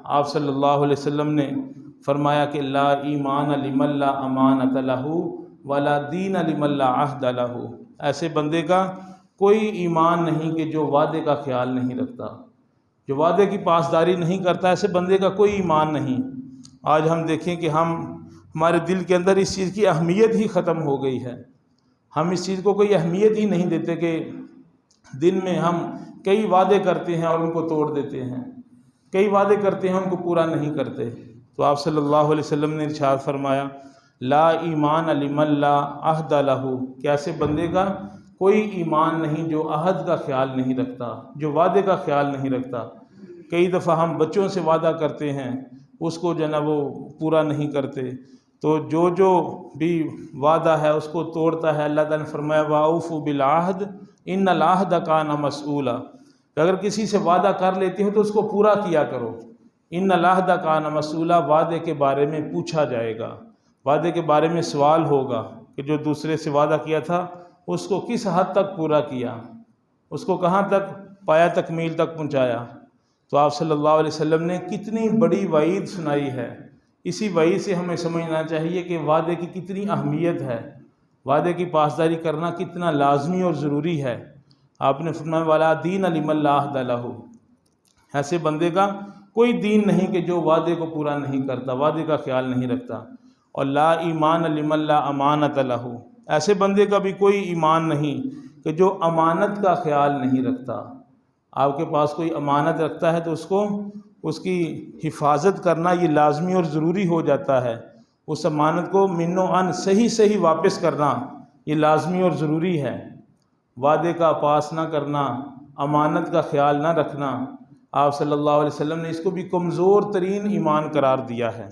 آپ صلی اللہ علیہ وسلم نے فرمایا کہ لا ایمان لمن لا امانۃ لہ ولا دین لمن لا عہد لہ، ایسے بندے کا کوئی ایمان نہیں کہ جو وعدے کا خیال نہیں رکھتا، جو وعدے کی پاسداری نہیں کرتا، ایسے بندے کا کوئی ایمان نہیں۔ آج ہم دیکھیں کہ ہمارے دل کے اندر اس چیز کی اہمیت ہی ختم ہو گئی ہے، ہم اس چیز کو کوئی اہمیت ہی نہیں دیتے کہ دن میں ہم کئی وعدے کرتے ہیں اور ان کو توڑ دیتے ہیں، کئی وعدے کرتے ہیں ان کو پورا نہیں کرتے۔ تو آپ صلی اللہ علیہ وسلم نے ارشاد فرمایا لا ایمان لمن لا عہد لہ، کہ ایسے بندے کا کوئی ایمان نہیں جو عہد کا خیال نہیں رکھتا، جو وعدے کا خیال نہیں رکھتا۔ کئی دفعہ ہم بچوں سے وعدہ کرتے ہیں، اس کو جو ہے نا وہ پورا نہیں کرتے، تو جو بھی وعدہ ہے اس کو توڑتا ہے۔ اللہ تعالیٰ نے فرمایا وَأَوْفُوا بِالْعَهْدِ إِنَّ الْعَهْدَ كَانَ مَسْئُولًا، کہ اگر کسی سے وعدہ کر لیتے ہو تو اس کو پورا کیا کرو۔ ان العہد کان مسئولا، وعدے کے بارے میں پوچھا جائے گا، وعدے کے بارے میں سوال ہوگا کہ جو دوسرے سے وعدہ کیا تھا اس کو کس حد تک پورا کیا، اس کو کہاں تک پایا، تکمیل تک پہنچایا۔ تو آپ صلی اللہ علیہ وسلم نے کتنی بڑی وعید سنائی ہے۔ اسی وعید سے ہمیں سمجھنا چاہیے کہ وعدے کی کتنی اہمیت ہے، وعدے کی پاسداری کرنا کتنا لازمی اور ضروری ہے۔ آپ نے فرمایا وَلَا دِينَ لِمَن لَا عَهْدَ لَهُ، ایسے بندے کا کوئی دین نہیں کہ جو وعدے کو پورا نہیں کرتا، وعدے کا خیال نہیں رکھتا۔ اور لا ایمان لمن لا امانۃ لہ، ایسے بندے کا بھی کوئی ایمان نہیں کہ جو امانت کا خیال نہیں رکھتا۔ آپ کے پاس کوئی امانت رکھتا ہے تو اس کی حفاظت کرنا یہ لازمی اور ضروری ہو جاتا ہے، اس امانت کو من و عن صحیح واپس کرنا یہ لازمی اور ضروری ہے۔ وعدے کا پاس نہ کرنا، امانت کا خیال نہ رکھنا، آپ صلی اللہ علیہ وسلم نے اس کو بھی کمزور ترین ایمان قرار دیا ہے۔